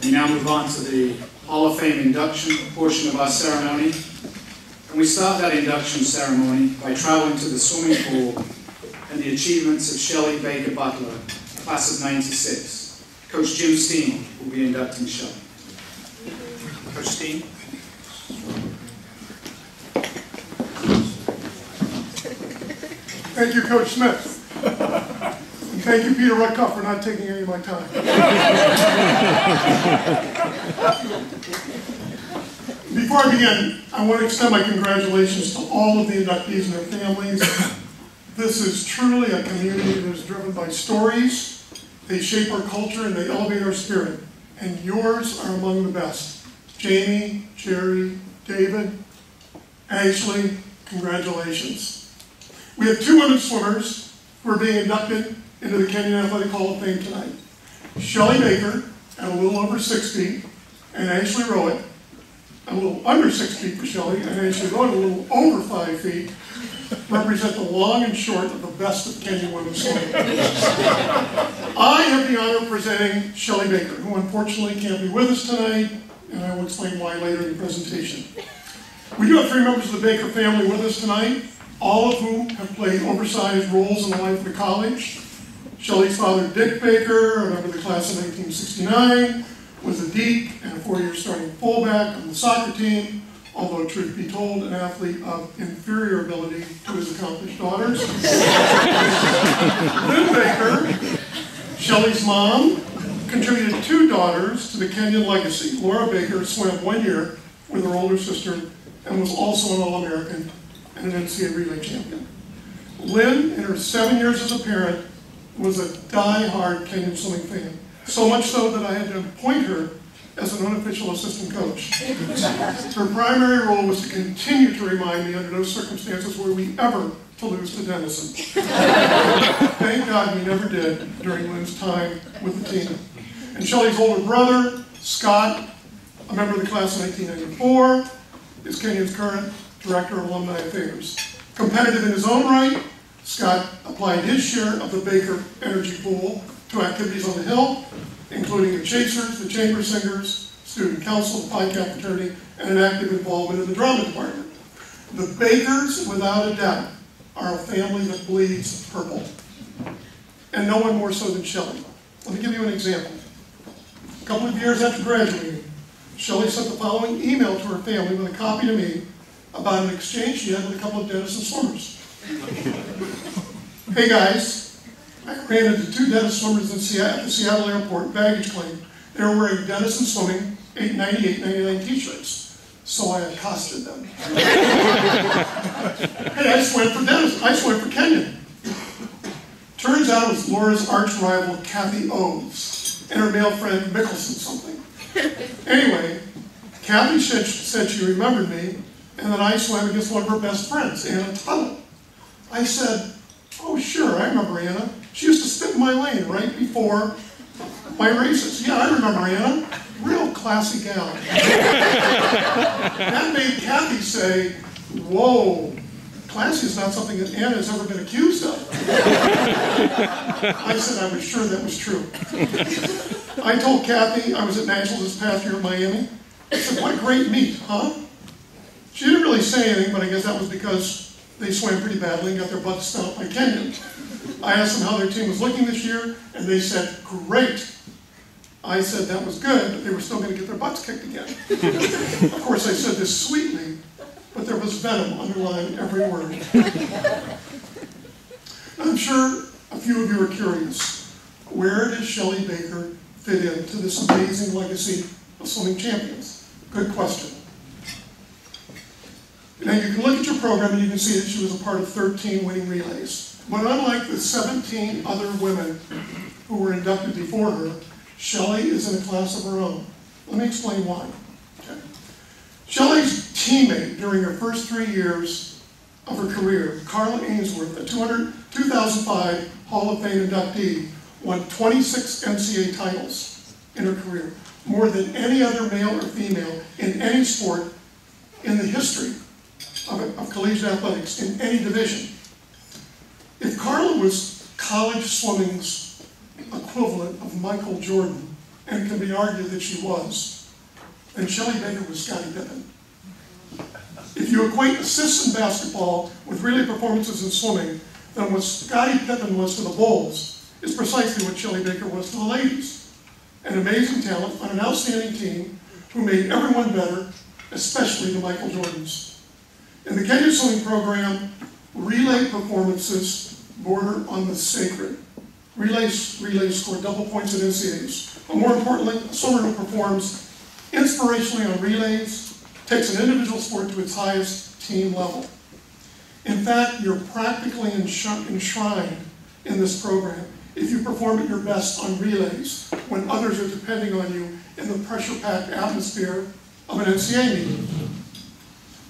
We now move on to the Hall of Fame induction portion of our ceremony. And we start that induction ceremony by traveling to the swimming pool and the achievements of Shelly Baker Butler, class of '96. Coach Jim Steen will be inducting Shelly. Coach Steen. Thank you, Coach Smith. And thank you, Peter Rutkoff, for not taking any of my time. Before I begin, I want to extend my congratulations to all of the inductees and their families. This is truly a community that is driven by stories. They shape our culture and they elevate our spirit. And yours are among the best. Jamie, Jerry, David, Ashley, congratulations. We have two women swimmers who are being inducted into the Kenyon Athletic Hall of Fame tonight. Shelly Baker, at a little over 6 feet, and Ashley Rowett, a little under 6 feet for Shelly, and Ashley Rowett, a little over 5 feet, represent the long and short of the best of Kenyon women swimming. I have the honor of presenting Shelly Baker, who unfortunately can't be with us tonight, and I will explain why later in the presentation. We do have 3 members of the Baker family with us tonight, all of whom have played oversized roles in the life of the college. Shelly's father, Dick Baker, a member of the class of 1969, was a deep and a 4-year starting fullback on the soccer team, although, truth be told, an athlete of inferior ability to his accomplished daughters. Lynn Baker, Shelly's mom, contributed 2 daughters to the Kenyon legacy. Laura Baker swam 1 year with her older sister and was also an All-American and an NCAA relay champion. Lynn, in her 7 years as a parent, was a die-hard Kenyon swimming fan. So much so that I had to appoint her as an unofficial assistant coach. Her primary role was to continue to remind me under no circumstances were we ever to lose to Denison. Thank God we never did during Lynn's time with the team. And Shelly's older brother, Scott, a member of the class of 1994, is Kenyon's current Director of Alumni Affairs. Competitive in his own right, Scott applied his share of the Baker energy pool to activities on the Hill, including the Chasers, the Chamber Singers, Student Council, the Pi Kappa fraternity, and an active involvement in the drama department. The Bakers, without a doubt, are a family that bleeds purple. And no one more so than Shelly. Let me give you an example. A couple of years after graduating, Shelly sent the following email to her family with a copy to me about an exchange she had with a couple of Denison swimmers. Hey guys, I ran into 2 Denison swimmers at the Seattle airport baggage claim. They were wearing Denison Swimming 898-99 t-shirts, so I accosted them. Hey, I swam for Denison. I swam for Kenyon. Turns out it was Laura's arch rival Kathy Oves and her male friend Mickelson something. Anyway, Kathy said she remembered me, and then I swam against one of her best friends, Anna Tuttle. I said, oh sure, I remember Anna. She used to spit in my lane right before my races. Yeah, I remember Anna. Real classy gal. That made Kathy say, whoa, classy is not something that Anna has ever been accused of. I said I was sure that was true. I told Kathy I was at Nationals this past year in Miami. I said, what a great meet, huh? She didn't really say anything, but I guess that was because they swam pretty badly and got their butts stomped by Kenyon. I asked them how their team was looking this year, and they said, great. I said that was good, but they were still going to get their butts kicked again. Of course, I said this sweetly, but there was venom underlying every word. I'm sure a few of you are curious. Where does Shelly Baker fit into this amazing legacy of swimming champions? Good question. Now you can look at your program and you can see that she was a part of 13 winning relays. But unlike the 17 other women who were inducted before her, Shelly is in a class of her own. Let me explain why. Okay. Shelly's teammate during her first 3 years of her career, Carla Ainsworth, a 2005 Hall of Fame inductee, won 26 NCAA titles in her career, more than any other male or female in any sport in the history of collegiate athletics in any division. If Carla was college swimming's equivalent of Michael Jordan, and it can be argued that she was, then Shelly Baker was Scottie Pippen. If you equate assists in basketball with relay performances in swimming, then what Scottie Pippen was to the Bulls is precisely what Shelly Baker was to the ladies. An amazing talent on an outstanding team who made everyone better, especially the Michael Jordans. In the Kenyon swimming program, relay performances border on the sacred. Relays score double points in NCAAs. But more importantly, a swimmer who performs inspirationally on relays takes an individual sport to its highest team level. In fact, you're practically enshrined in this program if you perform at your best on relays when others are depending on you in the pressure-packed atmosphere of an NCAA meeting.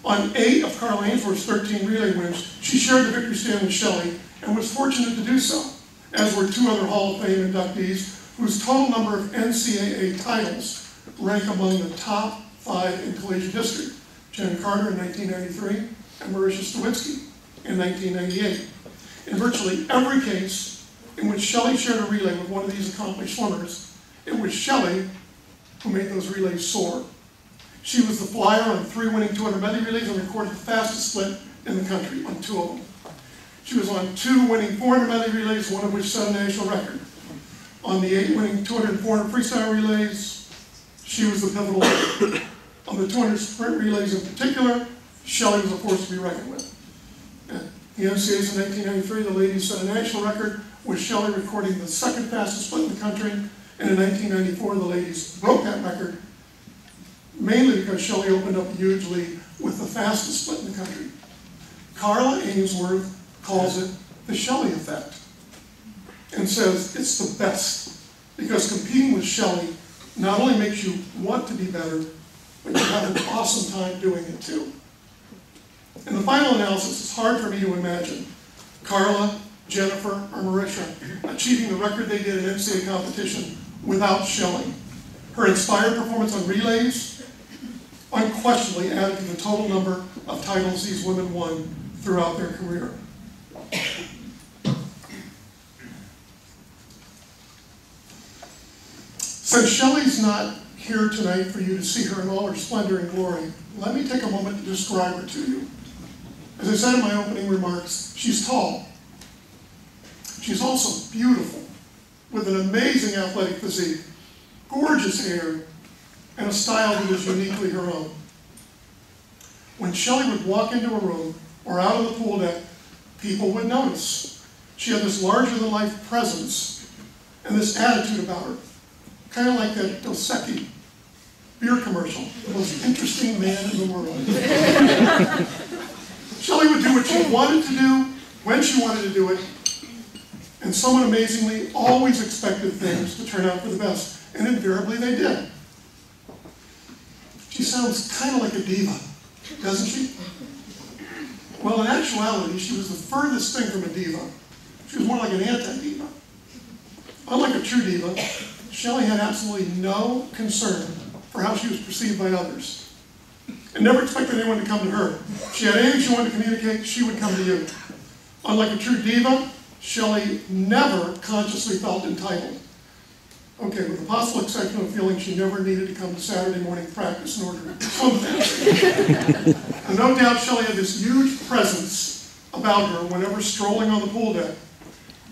On 8 of Carla Ainsworth's 13 relay wins, she shared the victory stand with Shelly and was fortunate to do so, as were 2 other Hall of Fame inductees whose total number of NCAA titles rank among the top 5 in collegiate history. Jen Carter in 1993 and Marisha Stawitsky in 1998. In virtually every case in which Shelly shared a relay with one of these accomplished swimmers, it was Shelly who made those relays soar. She was the flyer on 3 winning 200 medley relays and recorded the fastest split in the country on 2 of them. She was on 2 winning 400 medley relays, one of which set a national record. On the 8 winning 200 and 400 freestyle relays, she was the pivotal leader. On the 200 sprint relays in particular, Shelly was a force to be reckoned with. At the NCAAs in 1993, the ladies set a national record, with Shelly recording the 2nd fastest split in the country, and in 1994, the ladies broke that record, mainly because Shelly opened up a huge lead with the fastest split in the country. Carla Ainsworth calls it the Shelly effect and says it's the best because competing with Shelly not only makes you want to be better, but you have an awesome time doing it too. In the final analysis, it's hard for me to imagine Carla, Jennifer, or Marisha achieving the record they did in NCAA competition without Shelly. Her inspired performance on relays unquestionably added to the total number of titles these women won throughout their career. Since Shelly's not here tonight for you to see her in all her splendor and glory, let me take a moment to describe her to you. As I said in my opening remarks, she's tall. She's also beautiful, with an amazing athletic physique, gorgeous hair, and a style that is uniquely her own. When Shelly would walk into a room or out on the pool deck, people would notice. She had this larger-than-life presence and this attitude about her, kind of like that Dos Equis beer commercial, the most interesting man in the world. Shelly would do what she wanted to do, when she wanted to do it, and somewhat amazingly always expected things to turn out for the best, and invariably they did. She sounds kind of like a diva, doesn't she? Well, in actuality, she was the furthest thing from a diva. She was more like an anti-diva. Unlike a true diva, Shelly had absolutely no concern for how she was perceived by others, and never expected anyone to come to her. If she had anything she wanted to communicate, she would come to you. Unlike a true diva, Shelly never consciously felt entitled. Okay, with the possible exception of feeling she never needed to come to Saturday morning practice in order to swim fast. And no doubt Shelly had this huge presence about her whenever strolling on the pool deck,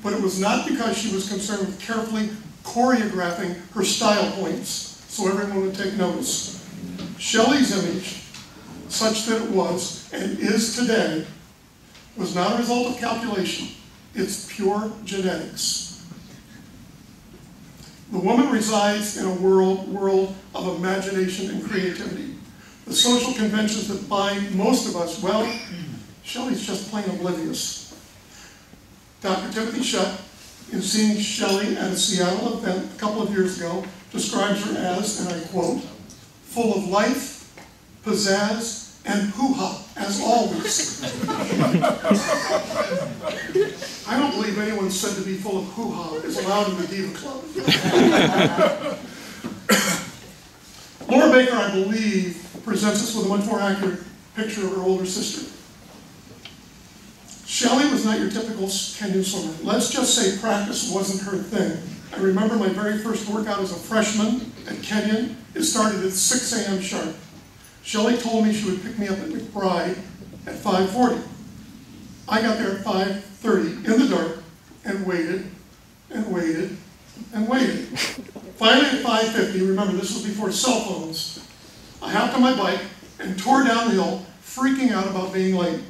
but it was not because she was concerned with carefully choreographing her style points so everyone would take notice. Shelly's image, such that it was and is today, was not a result of calculation. It's pure genetics. The woman resides in a world of imagination and creativity. The social conventions that bind most of us, well, Shelly's just plain oblivious. Dr. Timothy Shutt, in seeing Shelly at a Seattle event a couple of years ago, describes her as, and I quote, full of life, pizzazz, and hoo-ha, as always. I don't believe anyone said to be full of hoo-ha is allowed in the Diva Club. Laura Baker, I believe, presents us with a much more accurate picture of her older sister. Shelly was not your typical Kenyon swimmer. Let's just say practice wasn't her thing. I remember my very first workout as a freshman at Kenyon. It started at 6 a.m. sharp. Shelly told me she would pick me up at McBride at 5:40. I got there at 5:30 in the dark and waited and waited and waited. Finally at 5:50, remember this was before cell phones, I hopped on my bike and tore down the hill, freaking out about being late.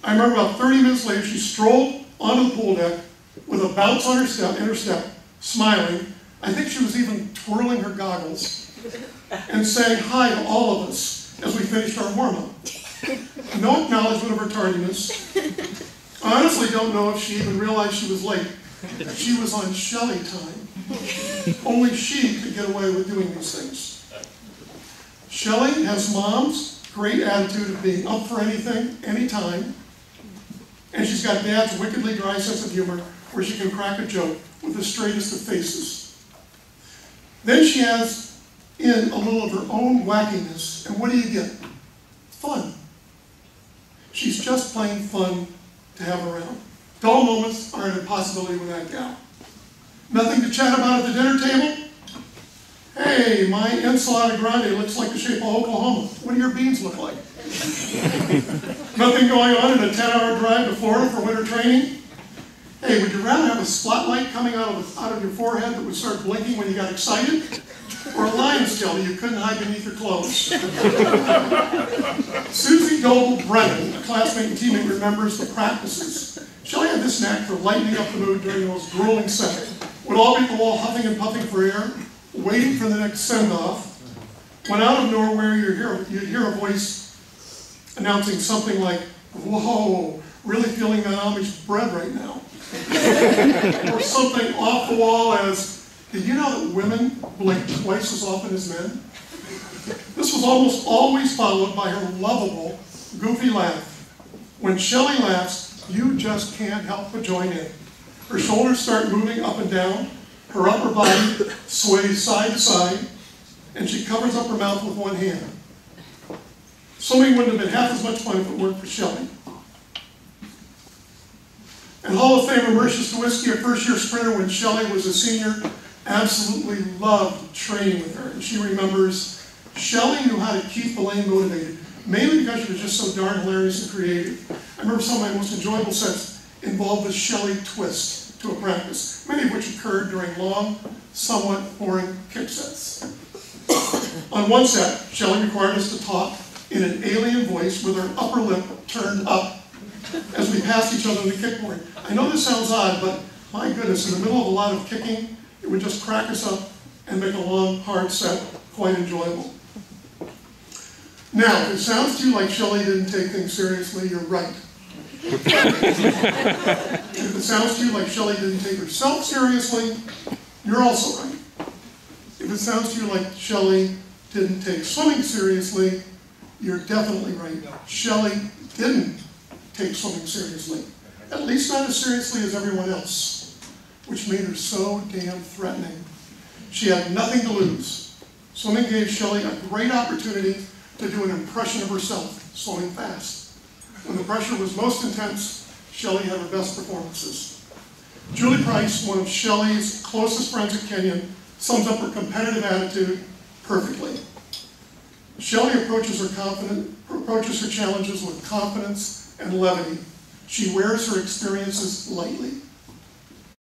I remember about 30 minutes later, she strolled onto the pool deck with a bounce on her step, in her step, smiling. I think she was even twirling her goggles and saying hi to all of us as we finished our warm-up. No acknowledgement of her tardiness. I honestly don't know if she even realized she was late. She was on Shelly time. Only she could get away with doing these things. Shelly has Mom's great attitude of being up for anything, anytime. And she's got Dad's wickedly dry sense of humor where she can crack a joke with the straightest of faces. Then she has in a little of her own wackiness. And what do you get? Fun. She's just plain fun to have around. Dull moments aren't a possibility with that gal. Nothing to chat about at the dinner table? Hey, my ensalada grande looks like the shape of Oklahoma. What do your beans look like? Nothing going on in a 10-hour drive to Florida for winter training? Hey, would you rather have a spotlight coming out of your forehead that would start blinking when you got excited? Or a lion's tail that you couldn't hide beneath your clothes? Susie Doble Brennan, a classmate and teammate, remembers the practices. Shelly had this knack for lightening up the mood during the most grueling set. Would all be at the wall huffing and puffing for air, waiting for the next send-off. When out of nowhere you'd hear a voice announcing something like, "Whoa, really feeling that Amish bread right now." Or something off the wall as, "Did you know that women blink twice as often as men?" This was almost always followed by her lovable, goofy laugh. When Shelly laughs, you just can't help but join in. Her shoulders start moving up and down, her upper body sways side to side, and she covers up her mouth with one hand. Swimming wouldn't have been half as much fun if it weren't for Shelly. And Hall of Famer Marcia Stawisky, a first-year sprinter when Shelly was a senior, absolutely loved training with her. And she remembers Shelly knew how to keep Elaine motivated, mainly because she was just so darn hilarious and creative. I remember some of my most enjoyable sets involved the Shelly twist to a practice, many of which occurred during long, somewhat boring kick sets. On one set, Shelly required us to talk in an alien voice with her upper lip turned up as we passed each other on the kickboard. I know this sounds odd, but my goodness, in the middle of a lot of kicking, it would just crack us up and make a long, hard set quite enjoyable. Now, if it sounds to you like Shelly didn't take things seriously, you're right. If it sounds to you like Shelly didn't take herself seriously, you're also right. If it sounds to you like Shelly didn't take swimming seriously, you're definitely right. Shelly didn't take swimming seriously, at least not as seriously as everyone else, which made her so damn threatening. She had nothing to lose. Swimming gave Shelly a great opportunity to do an impression of herself, swimming fast. When the pressure was most intense, Shelly had her best performances. Julie Price, one of Shelly's closest friends at Kenyon, sums up her competitive attitude perfectly. Shelly approaches her challenges with confidence and levity. She wears her experiences lightly.